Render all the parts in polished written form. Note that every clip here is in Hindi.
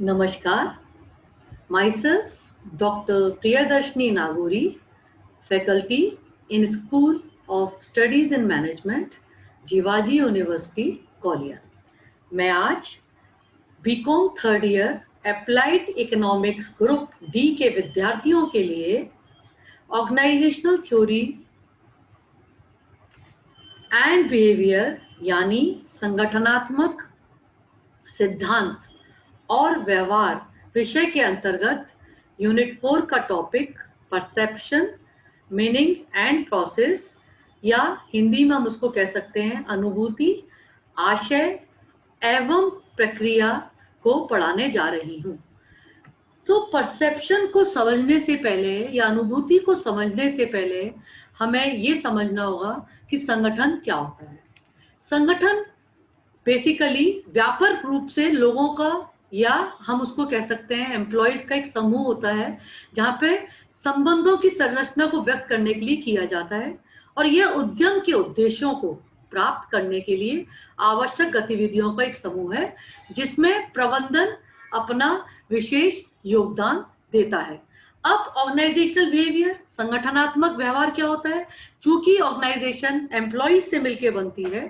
Namaskar, myself Dr. Priyadarshini Nagori, faculty in School of Studies in Management, Jiwaji university Gwalior. मैं आज BCom third year applied economics group D के विद्यार्थियों के लिए ऑर्गेनाइजेशनल थ्योरी एंड बिहेवियर यानी संगठनात्मक सिद्धांत और व्यवहार विषय के अंतर्गत यूनिट 4 का topic perception, meaning and process या हिंदी में हम उसको कह सकते हैं अनुभूति, आशय एवं प्रक्रिया को पढ़ाने जा रही हूँ। तो परसेप्शन को समझने से पहले या अनुभूति को समझने से पहले हमें ये समझना होगा कि संगठन क्या होता है। संगठन बेसिकली व्यापक रूप से लोगों का या हम उसको कह सकते हैं एम्प्लॉयज का एक समूह होता है जहाँ पे संबंधों की संरचना को व्यक्त करने के लिए किया जाता है और यह उद्यम के उद्देश्यों को प्राप्त करने के लिए आवश्यक गतिविधियों का एक समूह है जिसमें प्रबंधन अपना विशेष योगदान देता है। अब ऑर्गेनाइजेशनल बिहेवियर संगठनात्मक व्यवहार क्या होता है? चूंकि ऑर्गेनाइजेशन एम्प्लॉयज से मिलकर बनती है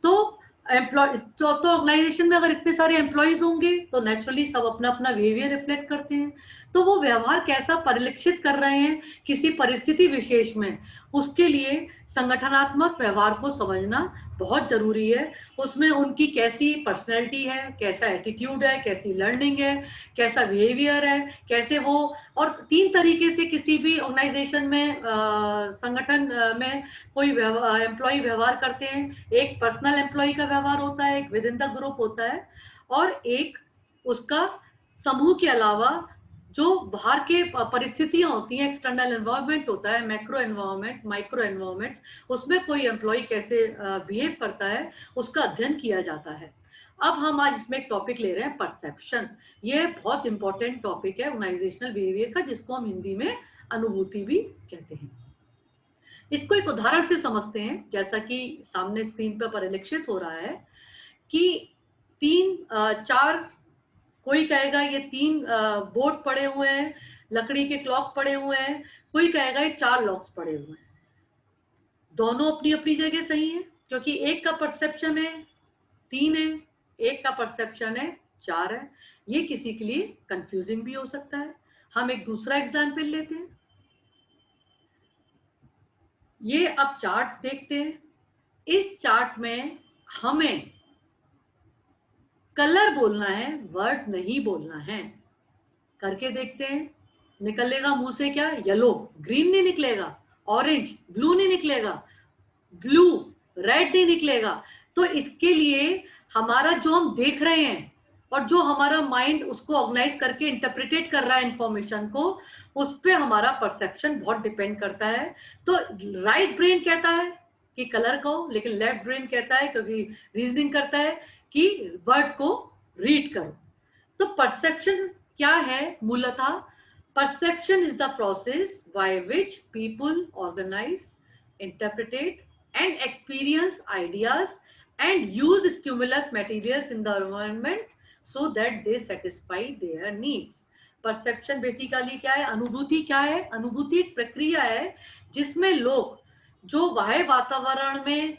तो ऑर्गेनाइजेशन में अगर इतने सारे एम्प्लॉयज होंगे तो नेचुरली सब अपना अपना बिहेवियर रिफ्लेक्ट करते हैं। तो वो व्यवहार कैसा परिलक्षित कर रहे हैं किसी परिस्थिति विशेष में, उसके लिए संगठनात्मक व्यवहार को समझना बहुत जरूरी है। उसमें उनकी कैसी पर्सनैलिटी है, कैसा एटीट्यूड है, कैसी लर्निंग है, कैसा बिहेवियर है, कैसे वो, और 3 तरीके से किसी भी ऑर्गेनाइजेशन में संगठन में कोई एम्प्लॉय व्यवहार करते हैं। एक पर्सनल एम्प्लॉय का व्यवहार होता है, एक विद इन द ग्रुप होता है और एक उसका समूह के अलावा जो बाहर के परिस्थितियां होती हैं, एक्सटर्नल एनवायरनमेंट होता है, मैक्रो एनवायरनमेंट, माइक्रो एनवायरनमेंट, उसमें कोई एम्प्लॉय कैसे बिहेव करता है उसका अध्ययन किया जाता है। अब हम आज इसमें एक टॉपिक ले रहे हैं परसेप्शन। ये बहुत इंपॉर्टेंट टॉपिक है ऑर्गेनाइजेशनल बिहेवियर का, जिसको हम हिंदी में अनुभूति भी कहते हैं। इसको एक उदाहरण से समझते हैं, जैसा कि सामने स्क्रीन पर परिलक्षित हो रहा है कि 3-4 कोई कहेगा ये 3 बोर्ड पड़े हुए हैं, लकड़ी के क्लॉक पड़े हुए हैं, कोई कहेगा ये 4 लॉक्स पड़े हुए हैं। दोनों अपनी अपनी जगह सही है क्योंकि एक का परसेप्शन है 3 है, एक का परसेप्शन है 4 है। ये किसी के लिए कंफ्यूजिंग भी हो सकता है। हम एक दूसरा एग्जाम्पल लेते हैं। ये अब चार्ट देखते हैं। इस चार्ट में हमें कलर बोलना है, वर्ड नहीं बोलना है। करके देखते हैं। निकलेगा मुंह से क्या? येलो, ग्रीन नहीं निकलेगा, ऑरेंज, ब्लू नहीं निकलेगा, ब्लू, रेड नहीं निकलेगा। तो इसके लिए हमारा जो हम देख रहे हैं और जो हमारा माइंड उसको ऑर्गेनाइज करके इंटरप्रिटेट कर रहा है इंफॉर्मेशन को, उस पर हमारा परसेप्शन बहुत डिपेंड करता है। तो राइट ब्रेन कहता है कि कलर को, लेकिन लेफ्ट ब्रेन कहता है, क्योंकि रीजनिंग करता है, कि वर्ड को रीड करो। तो परसेप्शन क्या है? मूलतः perception is the process by which people organise, interpret and experience ideas and use stimulus materials in the environment so that they satisfy their needs. Perception basically क्या है? अनुभूति क्या है? अनुभूति एक प्रक्रिया है जिसमें लोग जो बाह्य वातावरण में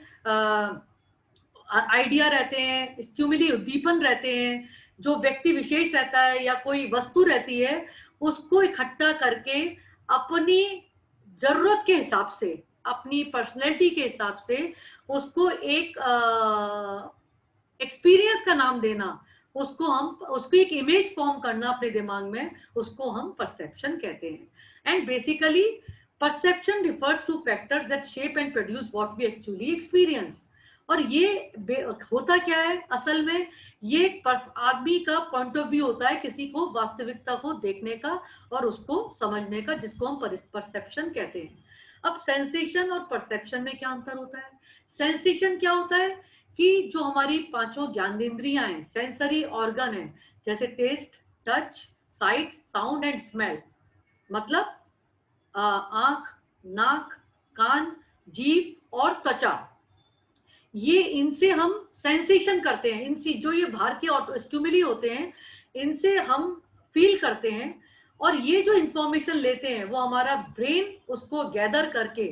आइडिया रहते हैं, स्टिमुली उद्दीपन रहते हैं, जो व्यक्ति विशेष रहता है या कोई वस्तु रहती है, उसको इकट्ठा करके अपनी जरूरत के हिसाब से, अपनी पर्सनैलिटी के हिसाब से उसको एक एक्सपीरियंस का नाम देना, उसको एक इमेज फॉर्म करना अपने दिमाग में, उसको हम परसेप्शन कहते हैं। And basically perception refers to factors that shape and produce what we actually experience. और ये होता क्या है असल में? ये आदमी का पॉइंट ऑफ व्यू होता है, किसी को वास्तविकता को देखने का और उसको समझने का, जिसको हम परसेप्शन कहते हैं। अब सेंसेशन और परसेप्शन में क्या अंतर होता है? सेंसेशन क्या होता है कि जो हमारी 5 ज्ञानेंद्रियां हैं, सेंसरी ऑर्गन है, जैसे taste, touch, sight, sound and smell, मतलब आंख, नाक, कान, जीभ और त्वचा, ये इनसे हम सेंसेशन करते हैं। इनसे जो ये बाहर के स्टिमुली होते हैं, इनसे हम फील करते हैं और ये जो इंफॉर्मेशन लेते हैं वो हमारा ब्रेन उसको गैदर करके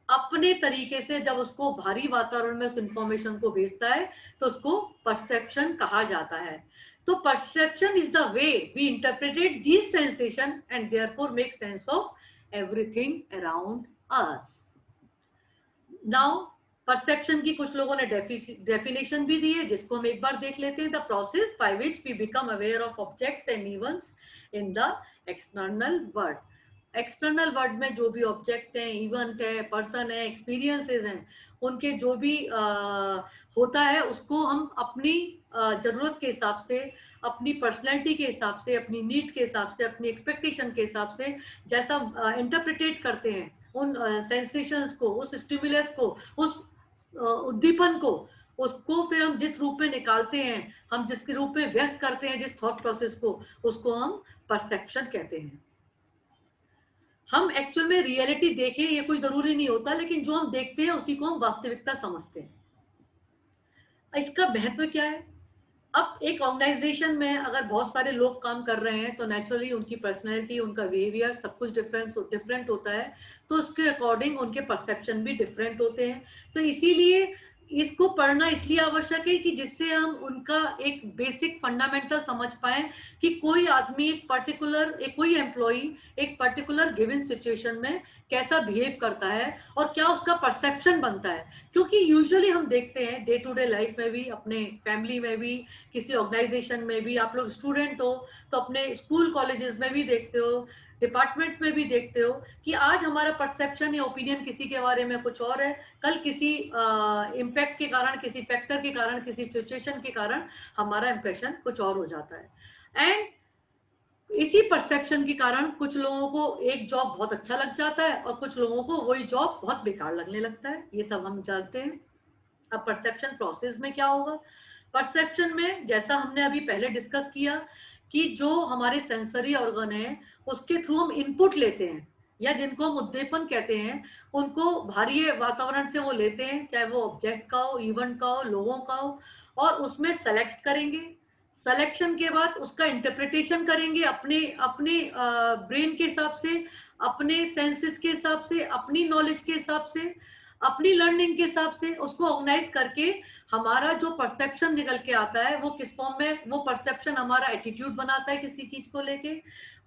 अपने तरीके से जब उसको भारी वातावरण में उस इंफॉर्मेशन को भेजता है तो उसको परसेप्शन कहा जाता है। तो perception is the way we interpreted this sensation and therefore make sense of everything around us. Now perception की कुछ लोगों ने डेफिनेशन भी दी है जिसको हम एक बार देख लेते हैं। The process by which we become aware of objects and events in the external world. External world में जो भी ऑब्जेक्ट हैं, इवेंट है, पर्सन है, एक्सपीरियंसेस हैं, उनके जो भी होता है उसको हम अपनी जरूरत के हिसाब से, अपनी पर्सनैलिटी के हिसाब से, अपनी नीड के हिसाब से, अपनी एक्सपेक्टेशन के हिसाब से जैसा इंटरप्रिटेट करते हैं उन सेंसेशंस को, उस स्टिमुलस को, उस उद्दीपन को, उसको फिर हम जिस रूप में निकालते हैं, हम जिसके रूप में व्यक्त करते हैं जिस थॉट प्रोसेस को, उसको हम परसेप्शन कहते हैं। हम एक्चुअल में रियलिटी देखें ये कोई जरूरी नहीं होता, लेकिन जो हम देखते हैं उसी को हम वास्तविकता समझते हैं। इसका महत्व क्या है? अब एक ऑर्गेनाइजेशन में अगर बहुत सारे लोग काम कर रहे हैं तो नेचुरली उनकी पर्सनैलिटी, उनका बिहेवियर सब कुछ डिफरेंट होता है, तो उसके अकॉर्डिंग उनके परसेप्शन भी डिफरेंट होते हैं। तो इसीलिए इसको पढ़ना इसलिए आवश्यक है कि जिससे हम उनका एक बेसिक फंडामेंटल समझ पाए कि कोई आदमी एक कोई एम्प्लॉई एक पर्टिकुलर गिवन सिचुएशन में कैसा बिहेव करता है और क्या उसका परसेप्शन बनता है। क्योंकि यूजुअली हम देखते हैं डे टू डे लाइफ में भी, अपने फैमिली में भी, किसी ऑर्गेनाइजेशन में भी, आप लोग स्टूडेंट हो तो अपने स्कूल कॉलेजेस में भी देखते हो, डिपार्टमेंट्स में भी देखते हो कि आज हमारा परसेप्शन या ओपिनियन किसी के बारे में कुछ और है, कल किसी इम्पैक्ट के कारण, किसी फैक्टर के कारण, किसी सिचुएशन के कारण हमारा इंप्रेशन कुछ और हो जाता है। एंड इसी परसेप्शन के कारण कुछ लोगों को एक जॉब बहुत अच्छा लग जाता है और कुछ लोगों को वही जॉब बहुत बेकार लगने लगता है, ये सब हम जानते हैं। अब परसेप्शन प्रोसेस में क्या होगा? परसेप्शन में जैसा हमने अभी पहले डिस्कस किया कि जो हमारे सेंसरी ऑर्गन है उसके थ्रू हम इनपुट लेते हैं या जिनको हम उद्दीपन कहते हैं, उनको बाहरी वातावरण से वो लेते हैं, चाहे वो ऑब्जेक्ट का हो, इवेंट का हो, लोगों का हो, और उसमें सेलेक्ट करेंगे। सिलेक्शन के बाद उसका इंटरप्रिटेशन करेंगे अपने अपने ब्रेन के हिसाब से, अपने सेंसेस के हिसाब से, अपनी नॉलेज के हिसाब से, अपनी लर्निंग के हिसाब से उसको ऑर्गेनाइज करके हमारा जो परसेप्शन निकल के आता है वो किस फॉर्म में, वो परसेप्शन हमारा एटीट्यूड बनाता है किसी चीज को लेके।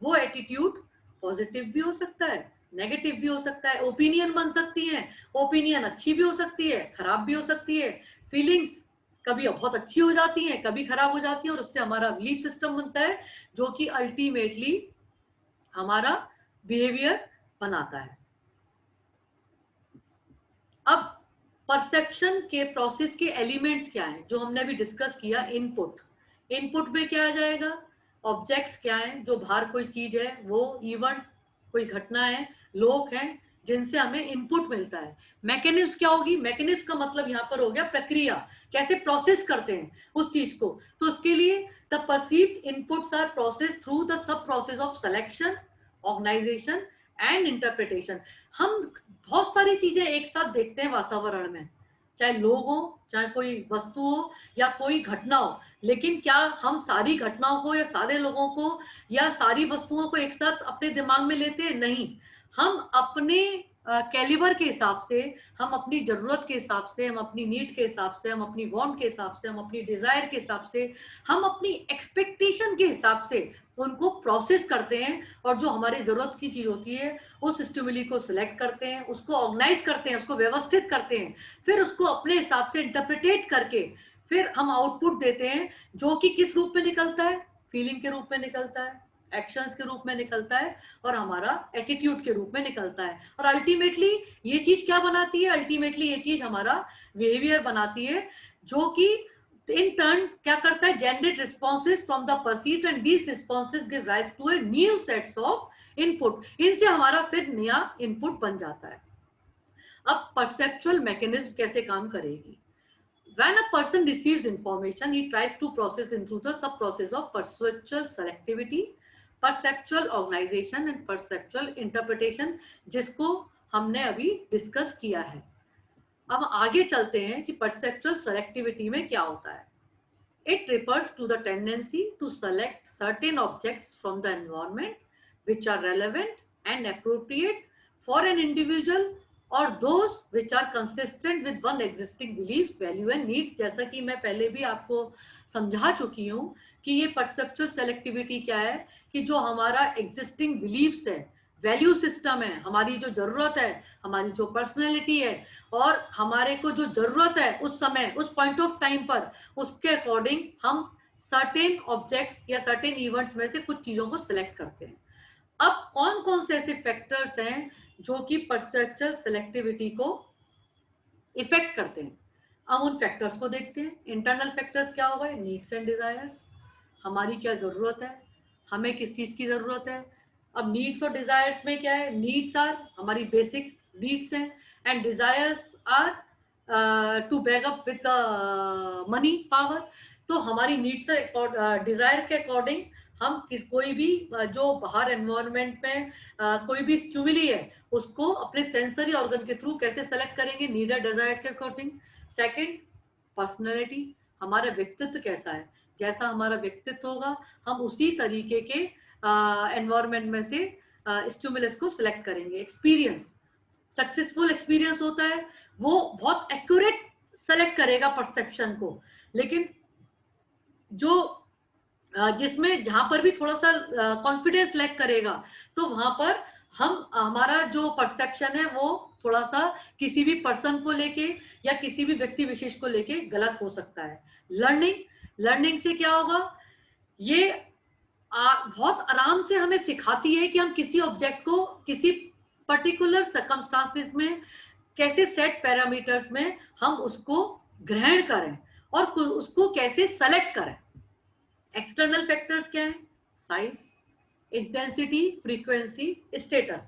वो एटीट्यूड पॉजिटिव भी हो सकता है, नेगेटिव भी हो सकता है, ओपिनियन बन सकती है, ओपिनियन अच्छी भी हो सकती है, खराब भी हो सकती है, फीलिंग्स कभी बहुत अच्छी हो जाती हैं, कभी खराब हो जाती है, और उससे हमारा बिलीफ सिस्टम बनता है जो कि अल्टीमेटली हमारा बिहेवियर बनाता है। अब परसेप्शन के प्रोसेस के एलिमेंट्स क्या हैं जो हमने अभी डिस्कस किया? इनपुट, इनपुट में क्या आ जाएगा? ऑब्जेक्ट्स क्या हैं, जो बाहर कोई चीज है, वो इवेंट्स, कोई घटना है, लोग हैं जिनसे हमें इनपुट मिलता है। मैकेनिज्म क्या होगी? मैकेनिज्म का मतलब यहाँ पर हो गया प्रक्रिया, कैसे प्रोसेस करते हैं उस चीज को। तो उसके लिए the perceived inputs are process through the sub process of selection, organisation and interpretation. हम बहुत सारी चीजें एक साथ देखते हैं वातावरण में, चाहे लोग हो, चाहे कोई वस्तु हो या कोई घटना हो, लेकिन क्या हम सारी घटनाओं को या सारे लोगों को या सारी वस्तुओं को एक साथ अपने दिमाग में लेते हैं? नहीं। हम अपने कैलिबर के हिसाब से, हम अपनी जरूरत के हिसाब से, हम अपनी नीड के हिसाब से, हम अपनी वांट के हिसाब से, हम अपनी डिजायर के हिसाब से, हम अपनी एक्सपेक्टेशन के हिसाब से उनको प्रोसेस करते हैं, और जो हमारी जरूरत की चीज होती है उस स्टिमुली को सिलेक्ट करते हैं, उसको ऑर्गेनाइज करते हैं, उसको व्यवस्थित करते हैं, फिर उसको अपने हिसाब से इंटरप्रिटेट करके फिर हम आउटपुट देते हैं, जो कि किस रूप में निकलता है? फीलिंग के रूप में निकलता है, एक्शंस के रूप में निकलता है, और हमारा एटीट्यूड के रूप में निकलता है। और अल्टीमेटली ये चीज क्या बनाती है? अल्टीमेटली ये चीज हमारा बिहेवियर बनाती है, जो कि in turn क्या करता है? generate responses from the perceived and these responses give rise to a new sets of input। इनसे हमारा फिर नया इनपुट बन जाता है। अब परसेप्चुअल मैकेनिज्म कैसे काम करेगी? When a person receives information, he tries to process it through the sub process of perceptual selectivity, perceptual organization and perceptual interpretation, जिसको हमने अभी डिस्कस किया है। अब आगे चलते हैं कि परसेप्चुअल सेलेक्टिविटी में क्या होता है। It refers to the tendency to select certain objects from the environment which are relevant and appropriate for an individual or those which are consistent with one existing beliefs, value and needs. जैसा कि मैं पहले भी आपको समझा चुकी हूँ कि ये परसेप्चुअल सेलेक्टिविटी क्या है, कि जो हमारा एग्जिस्टिंग बिलीव्स है, वैल्यू सिस्टम है, हमारी जो जरूरत है, हमारी जो पर्सनैलिटी है और हमारे को जो जरूरत है उस समय, उस पॉइंट ऑफ टाइम पर, उसके अकॉर्डिंग हम सर्टेन ऑब्जेक्ट्स या सर्टेन इवेंट्स में से कुछ चीजों को सिलेक्ट करते हैं। अब कौन कौन से ऐसे फैक्टर्स हैं जो कि परसेप्चुअल सेलेक्टिविटी को इफेक्ट करते हैं? अब उन फैक्टर्स को देखते हैं। इंटरनल फैक्टर्स क्या हो गए? नीड्स एंड डिजायर्स, हमारी क्या जरूरत है, हमें किस चीज की जरूरत है। अब नीड्स और डिजायर्स में क्या है? नीड्स आर हमारी बेसिक नीड्स हैं and desires are to back up with money power. तो हमारी नीड्स डिजायर के अकॉर्डिंग हम कोई भी जो बाहर एनवायरनमेंट में कोई भी स्टिमुली है उसको अपने सेंसरी ऑर्गन के थ्रू कैसे सेलेक्ट करेंगे? नीड डिजायर के अकॉर्डिंग। सेकंड, पर्सनैलिटी, हमारा व्यक्तित्व कैसा है, जैसा हमारा व्यक्तित्व होगा हम उसी तरीके के एनवायरनमेंट में से स्टिमुलस को सिलेक्ट करेंगे। एक्सपीरियंस, सक्सेसफुल एक्सपीरियंस होता है वो बहुत एक्यूरेट सेलेक्ट करेगा परसेप्शन को, लेकिन जो जिसमें जहां पर भी थोड़ा सा कॉन्फिडेंस लैक करेगा तो वहां पर हमारा जो परसेप्शन है वो थोड़ा सा किसी भी पर्सन को लेके या किसी भी व्यक्ति विशेष को लेके गलत हो सकता है। लर्निंग से क्या होगा? ये बहुत आराम से हमें सिखाती है कि हम किसी ऑब्जेक्ट को किसी पर्टिकुलर सर्कमस्टांसेस में कैसे सेट पैरामीटर्स में हम उसको ग्रहण करें और उसको कैसे सेलेक्ट करें। एक्सटर्नल फैक्टर्स क्या है? Size, intensity, frequency, status.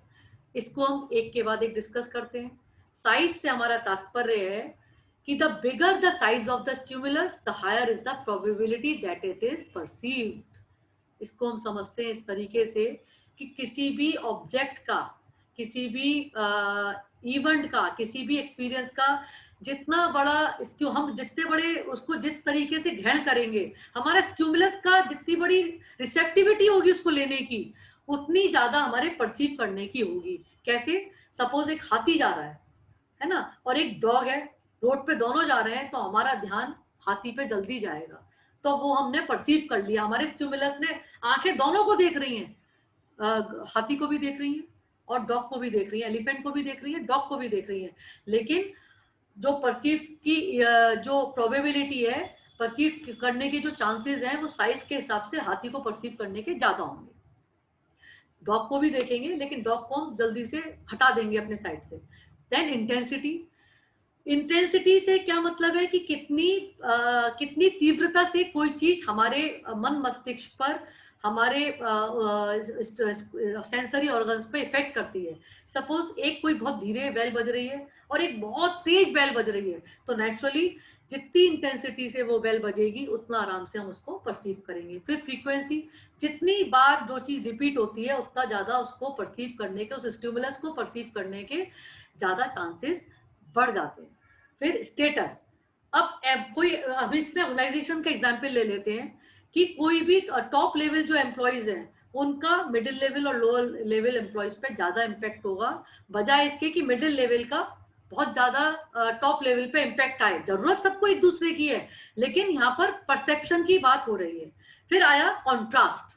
इसको हम एक के बाद एक डिस्कस करते हैं। साइज से हमारा तात्पर्य है कि the bigger the size of the stimulus the higher is the probability that it is perceived. इसको हम समझते हैं इस तरीके से कि किसी भी ऑब्जेक्ट का, किसी भी इवेंट का, किसी भी एक्सपीरियंस का जितना बड़ा, जो हम जितने बड़े उसको जिस तरीके से ग्रहण करेंगे, हमारा स्टिमुलस का जितनी बड़ी रिसेप्टिविटी होगी उसको लेने की, उतनी ज्यादा हमारे परसीव करने की होगी। कैसे? सपोज एक हाथी जा रहा है ना, और एक डॉग है, रोड पे दोनों जा रहे हैं, तो हमारा ध्यान हाथी पे जल्दी जाएगा, तो वो हमने परसीव कर लिया। हमारे स्टिमुलस ने, आंखें दोनों को देख रही हैं, हाथी को भी देख रही हैं और डॉग को भी देख रही है, एलिफेंट को भी देख रही है, डॉग को भी देख रही है, लेकिन जो परसीव की जो प्रोबेबिलिटी है, परसीव करने के जो चांसेस हैं वो साइज के हिसाब से हाथी को परसीव करने के ज्यादा होंगे। डॉग को भी देखेंगे लेकिन डॉग को हम जल्दी से हटा देंगे अपने साइड से। देन इंटेंसिटी, इंटेंसिटी से क्या मतलब है कि कितनी तीव्रता से कोई चीज हमारे मन मस्तिष्क पर, हमारे सेंसरी ऑर्गन्स पे इफेक्ट करती है। सपोज एक कोई बहुत धीरे बेल बज रही है और एक बहुत तेज बेल बज रही है, तो नेचुरली जितनी इंटेंसिटी से वो बेल बजेगी उतना आराम से हम उसको परसीव करेंगे। फिर फ्रीक्वेंसी, जितनी बार जो चीज रिपीट होती है उतना ज्यादा उसको परसीव करने के, उस स्टिमुलस को परसीव करने के ज्यादा चांसेस बढ़ जाते हैं। फिर स्टेटस, अब कोई, अभी इसमें ऑर्गेनाइजेशन का एग्जांपल ले लेते हैं कि कोई भी टॉप लेवल जो एम्प्लॉयज हैं उनका मिडिल लेवल और लोअर लेवल एम्प्लॉयज पे ज्यादा इम्पैक्ट होगा, बजाय इसके कि मिडिल लेवल का बहुत ज्यादा टॉप लेवल पे इम्पैक्ट आए। जरूरत सबको एक दूसरे की है, लेकिन यहाँ पर परसेप्शन की बात हो रही है। फिर आया contrast,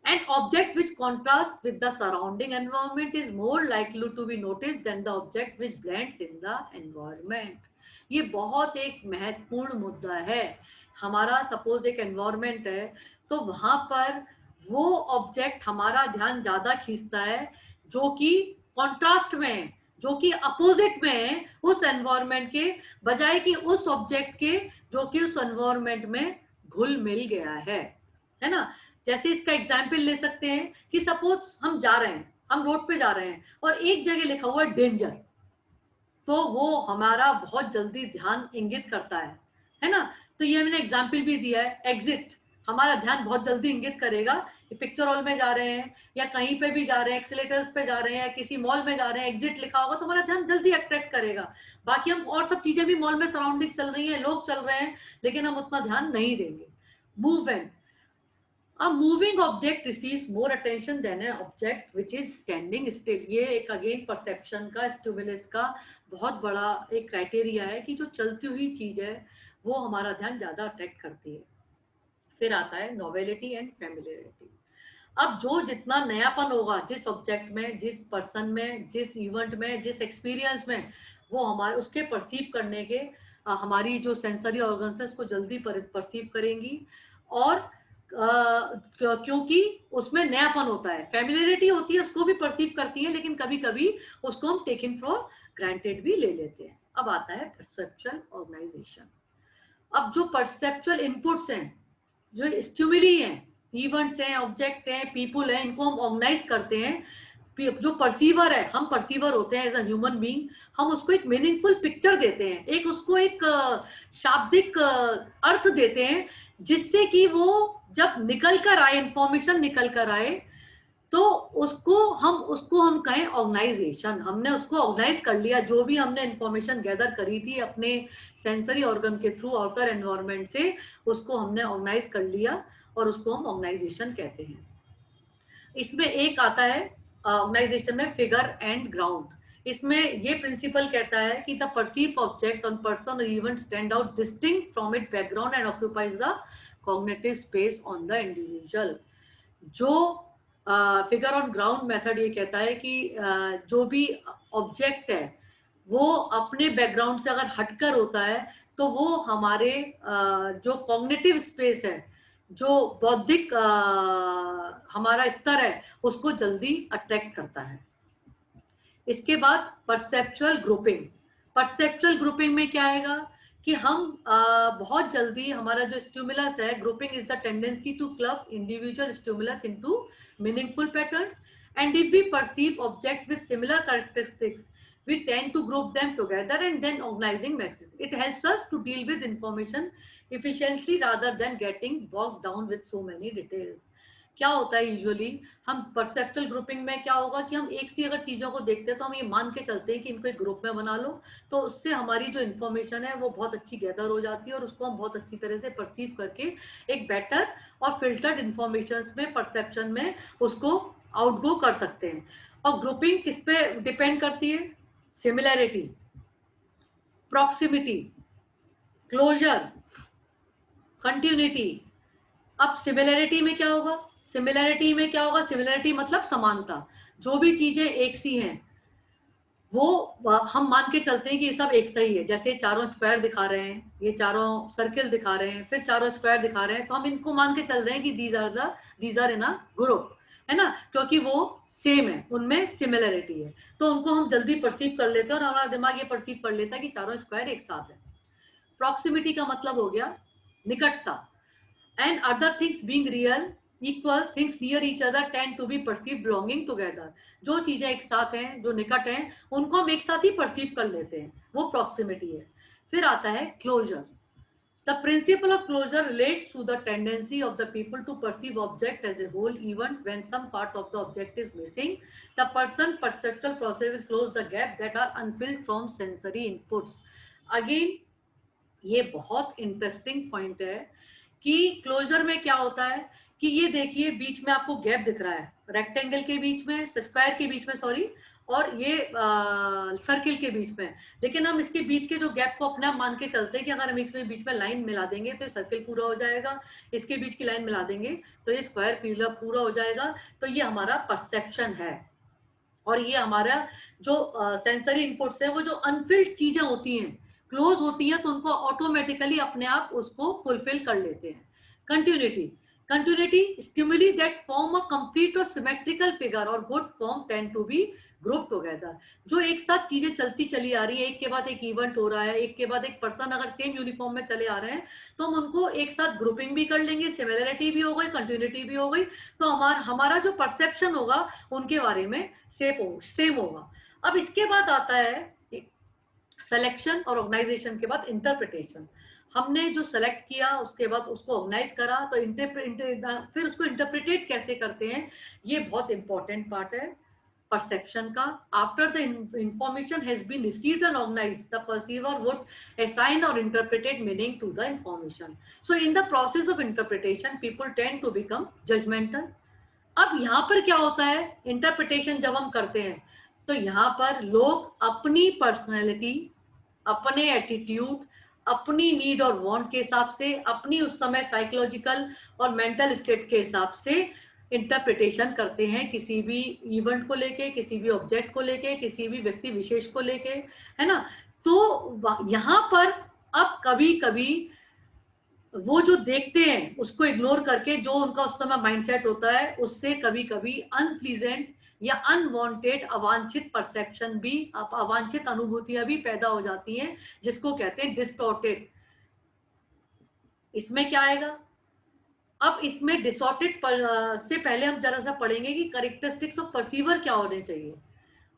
an object which contrasts with the surrounding environment is more likely to be noticed than the object which blends in the environment। ये बहुत एक महत्वपूर्ण मुद्दा है। हमारा सपोज एक एनवायरमेंट है, तो वहां पर वो ऑब्जेक्ट हमारा ध्यान ज्यादा खींचता है जो कि कॉन्ट्रास्ट में है, जो कि अपोजिट में है उस एनवायरमेंट के, बजाय कि उस ऑब्जेक्ट के जो कि उस एनवायरमेंट में घुल मिल गया है ना। जैसे इसका एग्जाम्पल ले सकते हैं कि सपोज हम जा रहे हैं, हम रोड पे जा रहे हैं और एक जगह लिखा हुआ है डेंजर, तो वो हमारा बहुत जल्दी ध्यान इंगित करता है ना। तो ये मैंने एग्जाम्पल भी दिया है। एग्जिट, हमारा ध्यान बहुत जल्दी इंगित करेगा कि पिक्चर हॉल में जा रहे हैं या कहीं पे भी जा रहे हैं, एक्सीलेटर्स पे जा रहे हैं, किसी मॉल में जा रहे हैं, एग्जिट लिखा होगा तो हमारा ध्यान जल्दी अट्रैक्ट करेगा। बाकी हम और सब चीजें भी मॉल में सराउंडिंग चल रही है, लोग चल रहे हैं, लेकिन हम उतना ध्यान नहीं देंगे। Movement, a moving object receives more attention than an object which is standing still। ये एक अगेन परसेप्शन का, स्टिमुलस का बहुत बड़ा एक क्राइटेरिया है कि जो चलती हुई चीज है वो हमारा ध्यान ज्यादा अट्रैक्ट करती है। फिर आता है नोवेलिटी एंड फेमिलियरिटी। अब जो जितना नयापन होगा जिस ऑब्जेक्ट में, जिस पर्सन में, जिस इवेंट में, जिस एक्सपीरियंस में, वो हमारे उसके परसीव करने के हमारी जो सेंसरी ऑर्गन्स है उसको जल्दी परसीव करेंगी। और क्योंकि उसमें नयापन होता है, फेमिलियरिटी होती है, उसको भी परसीव करती है, लेकिन कभी कभी उसको हम टेकन फॉर ग्रांटेड भी ले लेते हैं। अब आता है परसेप्चुअल ऑर्गेनाइजेशन। अब जो परसेप्चुअल इनपुट्स हैं, जो स्टिमुली हैं, इवेंट्स हैं, ऑब्जेक्ट हैं, पीपल हैं, इनको हम ऑर्गेनाइज करते हैं। जो परसीवर है, हम परसीवर होते हैं एज अ ह्यूमन बीइंग, हम उसको एक मीनिंगफुल पिक्चर देते हैं, एक उसको एक शाब्दिक अर्थ देते हैं, जिससे कि वो जब निकल कर आए, इंफॉर्मेशन निकल कर आए, तो उसको हम कहें ऑर्गेनाइजेशन। हमने उसको ऑर्गेनाइज कर लिया, जो भी हमने इंफॉर्मेशन गैदर करी थी अपने सेंसरी ऑर्गन के थ्रू आउटर एनवायरनमेंट से, उसको हमने ऑर्गेनाइज कर लिया और उसको हम ऑर्गेनाइजेशन कहते हैं। इसमें एक आता है ऑर्गेनाइजेशन में फिगर एंड ग्राउंड। इसमें ये प्रिंसिपल कहता है कि the perceived object on person और event stand out distinct from it background and occupies the cognitive space on the individual. जो फिगर ऑन ग्राउंड मेथड ये कहता है कि जो भी ऑब्जेक्ट है वो अपने बैकग्राउंड से अगर हटकर होता है तो वो हमारे जो कॉग्निटिव स्पेस है, जो बौद्धिक हमारा स्तर है, उसको जल्दी अट्रैक्ट करता है। इसके बाद परसेप्चुअल ग्रुपिंग। परसेप्चुअल ग्रुपिंग में क्या आएगा कि हम बहुत जल्दी हमारा जो स्टिमुलस है, grouping is the tendency to club individual stimulus into meaningful patterns, and if we perceive object with similar characteristics we tend to group them together and then organizing messages. It helps us to deal with information efficiently rather than getting bogged down with so many details. क्या होता है यूजुअली, हम परसेप्चुअल ग्रुपिंग में क्या होगा कि हम एक सी अगर चीजों को देखते हैं तो हम ये मान के चलते हैं कि इनको एक ग्रुप में बना लो, तो उससे हमारी जो इन्फॉर्मेशन है वो बहुत अच्छी गैदर हो जाती है और उसको हम बहुत अच्छी तरह से परसीव करके एक बेटर और फिल्टर्ड इन्फॉर्मेशन में, परसेप्शन में उसको आउटगो कर सकते हैं। और ग्रुपिंग किस पे डिपेंड करती है? Similarity, proximity, closure, continuity. अब सिमिलैरिटी में क्या होगा? सिमिलैरिटी में क्या होगा? सिमिलैरिटी मतलब समानता। जो भी चीजें एक सी हैं वो हम मान के चलते हैं कि ये सब एक सही है। जैसे चारों स्क्वायर दिखा रहे हैं, ये चारों सर्किल दिखा रहे हैं, फिर चारों स्क्वायर दिखा रहे हैं, तो हम इनको मान के चल रहे हैं कि these are in a group, है ना, क्योंकि वो सेम है, उनमें सिमिलरिटी है, तो उनको हम जल्दी परसीव कर लेते हैं और हमारा दिमाग ये परसीव कर लेता है कि चारों स्क्वायर एक साथ है। प्रॉक्सिमिटी का मतलब हो गया निकटता, and other things being real equal, things near each other tend to be perceived belonging together। जो चीजें एक साथ हैं, जो निकट हैं, उनको हम एक साथ ही परसीव कर लेते हैं, वो प्रॉक्सिमिटी है। फिर आता है closure. The principle of closure relates to the tendency of the people to perceive object as a whole, even when some part of the object is missing. The person perceptual process will close the gap that are unfilled from sensory inputs। Again, ये बहुत इंटरेस्टिंग पॉइंट है कि क्लोजर में क्या होता है कि ये देखिए बीच में आपको गैप दिख रहा है, रेक्टेंगल के बीच में, स्क्वायर के बीच में, सॉरी, और ये सर्किल के बीच में, लेकिन हम इसके बीच के जो गैप को अपने आप मान के चलते हैं कि अगर हम इसमें बीच में लाइन मिला देंगे तो सर्किल पूरा हो जाएगा, इसके बीच की लाइन मिला देंगे तो ये स्क्वायर पूरा हो जाएगा। तो ये हमारा परसेप्शन है, और ये हमारा जो सेंसरी इनपुट्स है, वो जो अनफिल्ड चीजें होती हैं, क्लोज होती है, तो उनको ऑटोमेटिकली अपने आप उसको फुलफिल कर लेते हैं। Continuity, continuity stimuli that form a complete और सिमेट्रिकल फिगर और good form tend to be group together. जो एक साथ चीजें चलती चली आ रही है, एक के बाद एक इवेंट हो रहा है, एक के बाद एक पर्सन अगर सेम यूनिफॉर्म में चले आ रहे हैं, तो हम उनको एक साथ ग्रुपिंग भी कर लेंगे, सिमिलरिटी भी हो गई, कंटिन्यूटी भी हो गई, तो हमारा जो परसेप्शन होगा उनके बारे में सेम होगा। अब इसके बाद आता है सिलेक्शन और ऑर्गेनाइजेशन के बाद इंटरप्रिटेशन। हमने जो सेलेक्ट किया उसके बाद उसको ऑर्गेनाइज करा, तो फिर उसको इंटरप्रिटेट कैसे करते हैं, ये बहुत इंपॉर्टेंट पार्ट है perception ka. After the information has been received and organized, the perceiver would assign or interpret meaning to the information. So in the process of interpretation, people tend to become judgmental. अब यहाँ पर क्या होता है, इंटरप्रिटेशन जब हम करते हैं तो यहाँ पर लोग अपनी पर्सनैलिटी, अपने एटीट्यूड, अपनी नीड और वांट के हिसाब से, अपनी उस समय साइकोलॉजिकल और मेंटल स्टेट के हिसाब से इंटरप्रिटेशन करते हैं किसी भी इवेंट को लेके, किसी भी ऑब्जेक्ट को लेके, किसी भी व्यक्ति विशेष को लेके, है ना। तो यहाँ पर अब कभी कभी वो जो देखते हैं उसको इग्नोर करके जो उनका उस समय माइंडसेट होता है, उससे कभी कभी अनप्लीजेंट या अनवांटेड अवांछित परसेप्शन भी, अवांछित अनुभूतियां भी पैदा हो जाती हैं, जिसको कहते हैं डिस्टॉर्टेड। इसमें क्या आएगा, अब इसमें डिसऑर्टेड से पहले हम जरा सा पढ़ेंगे कि कैरेक्टरिस्टिक्स ऑफ परसीवर क्या होने चाहिए।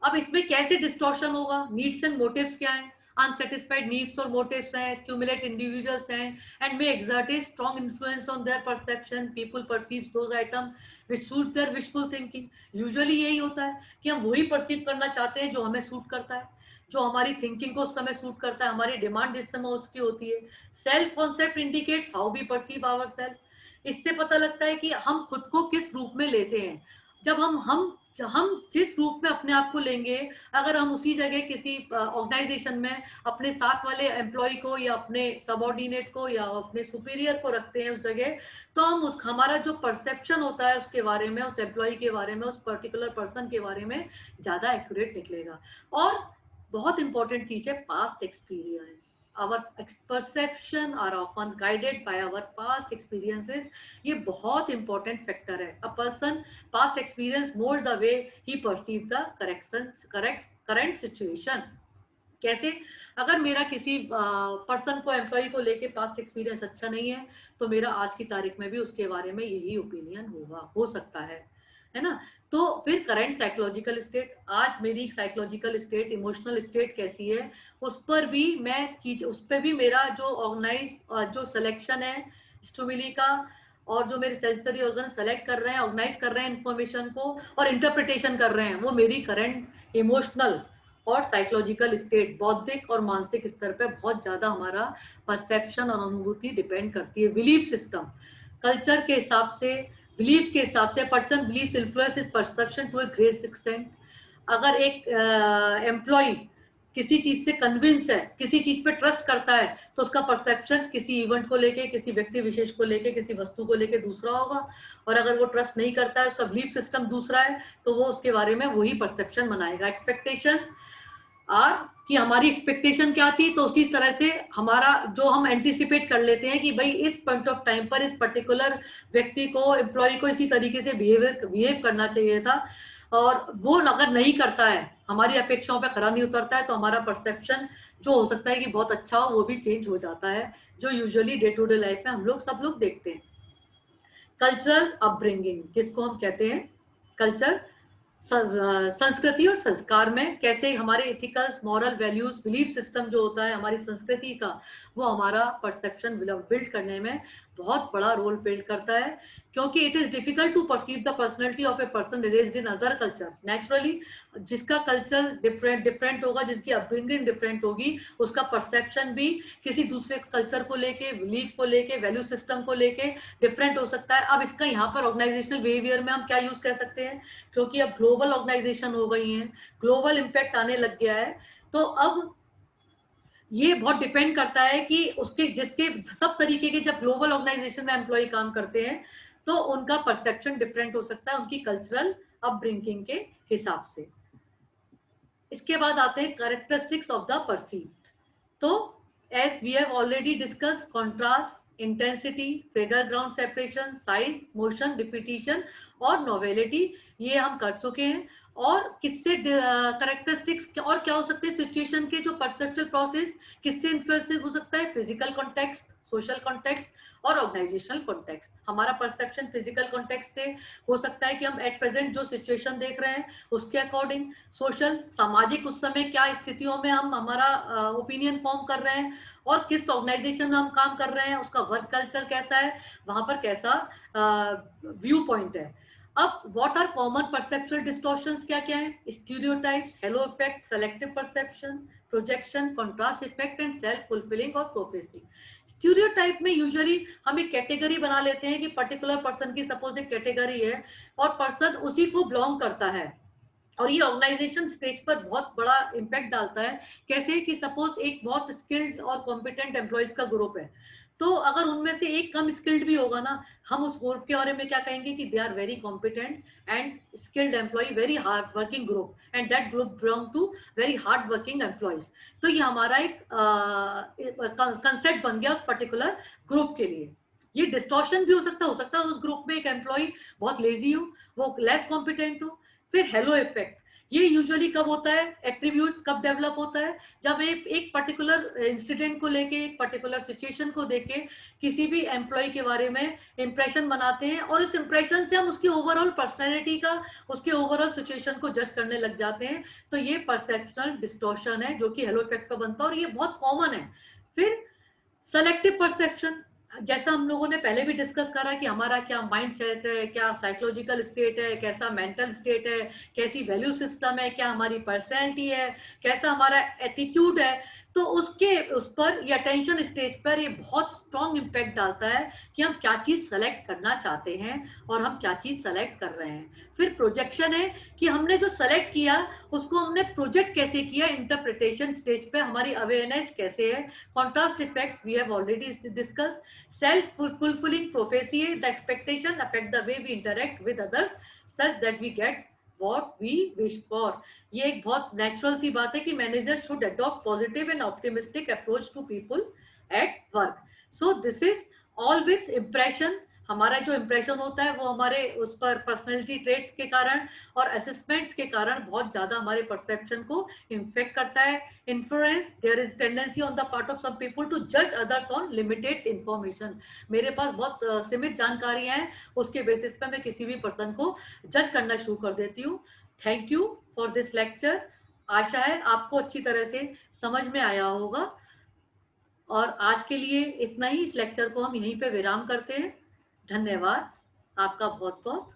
अब इसमें कैसे डिस्टॉर्शन होगा, नीड्स एंड मोटिव्स क्या है, अनसेटिस्फाइड नीड्स और मोटिव्स हैं, स्टिमुलेट इंडिविजुअल्स हैं and may exert a strong influence on their perception, people perceive those item which suit there wishful thinking. Usually यही होता है कि हम वही परसीव करना चाहते हैं जो हमें सूट करता है, जो हमारी थिंकिंग को उस समय सूट करता है, हमारी डिमांड जिस समय उसकी होती है। Self concept indicates how we perceive our self. इससे पता लगता है कि हम खुद को किस रूप में लेते हैं। जब हम जिस रूप में अपने आप को लेंगे, अगर हम उसी जगह किसी ऑर्गेनाइजेशन में अपने साथ वाले एम्प्लॉय को या अपने सबऑर्डिनेट को या अपने सुपीरियर को रखते हैं उस जगह, तो हम उस हमारा जो परसेप्शन होता है उसके बारे में, उस एम्प्लॉय के बारे में, उस पर्टिकुलर पर्सन के बारे में ज्यादा एक्यूरेट निकलेगा। और बहुत इंपॉर्टेंट चीज है past experience. our perception are often guided by our past experiences. ये बहुत important factor है। A person past experience mold the way he perceive the current situation. कैसे, अगर मेरा किसी पर्सन को, एम्प्लॉय को लेके पास्ट एक्सपीरियंस अच्छा नहीं है, तो मेरा आज की तारीख में भी उसके बारे में यही ओपिनियन होगा, हो सकता है ना। तो फिर करंट साइकोलॉजिकल स्टेट, आज मेरी साइकोलॉजिकल स्टेट, इमोशनल स्टेट कैसी है, उस पर भी मैं चीज, उस पर भी मेरा जो ऑर्गेनाइज जो सिलेक्शन है स्टिमुली का, और जो मेरे सेंसरी ऑर्गन सेलेक्ट कर रहे हैं, ऑर्गेनाइज कर रहे हैं इंफॉर्मेशन को और इंटरप्रिटेशन कर रहे हैं, वो मेरी करंट इमोशनल और साइकोलॉजिकल स्टेट, बौद्धिक और मानसिक स्तर पे बहुत ज्यादा हमारा परसेप्शन और अनुभूति डिपेंड करती है। बिलीफ सिस्टम, कल्चर के हिसाब से, बिलीफ के हिसाब से, person belief influence is perception to a great extent. अगर एक एम्प्लॉय किसी चीज से कन्विंस है, किसी चीज पे ट्रस्ट करता है, तो उसका परसेप्शन किसी इवेंट को लेके, किसी व्यक्ति विशेष को लेके, किसी वस्तु को लेके दूसरा होगा। और अगर वो ट्रस्ट नहीं करता है, उसका बिलीफ सिस्टम दूसरा है, तो वो उसके बारे में वही परसेप्शन बनाएगा। एक्सपेक्टेशंस आर, कि हमारी एक्सपेक्टेशन क्या थी, तो उसी तरह से हमारा जो हम एंटिसिपेट कर लेते हैं कि भाई इस पॉइंट ऑफ टाइम पर इस पर्टिकुलर व्यक्ति को, एम्प्लॉय को इसी तरीके से बिहेव करना चाहिए था, और वो अगर नहीं करता है, हमारी अपेक्षाओं पे खरा नहीं उतरता है, तो हमारा परसेप्शन जो हो सकता है कि बहुत अच्छा हो, वो भी चेंज हो जाता है, जो usually day to day life में हम लोग सब लोग देखते हैं। कल्चरल अपब्रिंगिंग, जिसको हम कहते हैं कल्चर, संस्कृति और संस्कार में कैसे हमारे एथिकल्स, मॉरल वैल्यूज, बिलीफ सिस्टम जो होता है हमारी संस्कृति का, वो हमारा परसेप्शन बिल्ड करने में बहुत बड़ा रोल प्ले करता है। क्योंकि it is difficult to perceive the personality of a person raised in other culture. Naturally जिसका कल्चर डिफरेंट होगा, जिसकी अपब्रिंगिंग डिफरेंट होगी, उसका परसेप्शन भी किसी दूसरे कल्चर को लेके, बिलीफ को लेके, वैल्यू सिस्टम को लेके डिफरेंट हो सकता है। अब इसका यहाँ पर ऑर्गेनाइजेशनल बिहेवियर में हम क्या यूज कर सकते हैं, क्योंकि अब ग्लोबल ऑर्गेनाइजेशन हो गई है, ग्लोबल इम्पैक्ट आने लग गया है, तो अब ये बहुत डिपेंड करता है कि उसके, जिसके सब तरीके के, जब ग्लोबल ऑर्गेनाइजेशन में एम्प्लॉय काम करते हैं, तो उनका परसेप्शन डिफरेंट हो सकता है उनकी कल्चरल अपब्रिंगिंग के हिसाब से। इसके बाद आते हैं कैरेक्टरिस्टिक्स ऑफ द परसीव्ड। तो as we have already discuss, contrast, intensity, figure ground separation, size, motion, repetition और नोवेलिटी, ये हम कर चुके हैं। और किससे कैरेक्टरिस्टिक्स और क्या हो सकते हैं, सिचुएशन के जो परसेप्चुअल प्रोसेस किससे इन्फ्लुएंस हो सकता है, फिजिकल कॉन्टेक्स्ट, सोशल कॉन्टेक्स्ट और ऑर्गेनाइजेशनल कॉन्टेक्स्ट। हमारा परसेप्शन फिजिकल कॉन्टेक्स्ट से हो सकता है कि हम एट प्रेजेंट जो सिचुएशन देख रहे हैं उसके अकॉर्डिंग, सोशल सामाजिक उस समय क्या स्थितियों में हम हमारा ओपिनियन फॉर्म कर रहे हैं और किस ऑर्गेनाइजेशन में हम काम कर रहे हैं, उसका वर्क कल्चर कैसा है, वहां पर कैसा व्यू पॉइंट है। अब what are common perceptual distortions क्या क्या है? Stereotypes, halo effect, selective perception, projection, contrast effect and self fulfilling और प्रोफेसिंग। स्टीरियोटाइप में यूजुअली हम एक कैटेगरी बना लेते हैं कि पर्टिकुलर पर्सन की सपोज एक कैटेगरी है और पर्सन उसी को बिलोंग करता है, और ये ऑर्गेनाइजेशन स्टेज पर बहुत बड़ा इम्पैक्ट डालता है। कैसे कि सपोज एक बहुत स्किल्ड और कॉम्पिटेंट एम्प्लॉयज का ग्रुप है, तो अगर उनमें से एक कम स्किल्ड भी होगा ना, हम उस ग्रुप के बारे में क्या कहेंगे कि they are very competent and skilled employ, very hard working group, and that group belong to very hard working employees. तो ये हमारा एक कंसेप्ट बन गया उस पर्टिकुलर ग्रुप के लिए। ये डिस्टॉर्शन भी हो सकता है उस ग्रुप में एक एम्प्लॉय बहुत लेजी हो, वो लेस कॉम्पिटेंट हो। फिर हेलो इफेक्ट, ये यूजुअली कब होता है, एट्रीब्यूट कब डेवलप होता है, जब एक पर्टिकुलर इंसिडेंट को लेके, एक पर्टिकुलर सिचुएशन को देके किसी भी एम्प्लॉय के बारे में इंप्रेशन बनाते हैं और इस इंप्रेशन से हम उसकी ओवरऑल पर्सनैलिटी का, उसके ओवरऑल सिचुएशन को जज करने लग जाते हैं। तो ये परसेप्शनल डिस्टॉर्शन है जो कि हेलो इफेक्ट पर बनता है और ये बहुत कॉमन है। फिर सेलेक्टिव परसेप्शन, जैसा हम लोगों ने पहले भी डिस्कस करा कि हमारा क्या माइंड सेट है, क्या साइकोलॉजिकल स्टेट है, कैसा मेंटल स्टेट है, कैसी वैल्यू सिस्टम है, क्या हमारी पर्सनैलिटी है, कैसा हमारा एटीट्यूड है, तो उसके उस पर या टेंशन स्टेज पर ये बहुत स्ट्रॉन्ग इम्पैक्ट डालता है कि हम क्या चीज सेलेक्ट करना चाहते हैं और हम क्या चीज सेलेक्ट कर रहे हैं। फिर प्रोजेक्शन है कि हमने जो सेलेक्ट किया उसको हमने प्रोजेक्ट कैसे किया, इंटरप्रिटेशन स्टेज पे हमारी अवेयरनेस कैसे है। Contrast effect we have already discuss. Self fulfilling prophecy, the expectation affect the way we interact with others such that we get what we wish for। ये एक बहुत नेचुरल सी बात है कि manager should adopt positive and optimistic approach to people at work. So this is all with impression. हमारा जो इम्प्रेशन होता है वो हमारे उस पर पर्सनैलिटी ट्रेट के कारण और असेसमेंट्स के कारण बहुत ज्यादा हमारे परसेप्शन को इम्फेक्ट करता है। Influence, there is tendency on the part of some people to जज अदर्स ऑन लिमिटेड इंफॉर्मेशन। मेरे पास बहुत सीमित जानकारियां हैं, उसके बेसिस पे मैं किसी भी पर्सन को जज करना शुरू कर देती हूँ। Thank you for this lecture. आशा है आपको अच्छी तरह से समझ में आया होगा, और आज के लिए इतना ही। इस लेक्चर को हम यहीं पे विराम करते हैं। धन्यवाद आपका बहुत बहुत।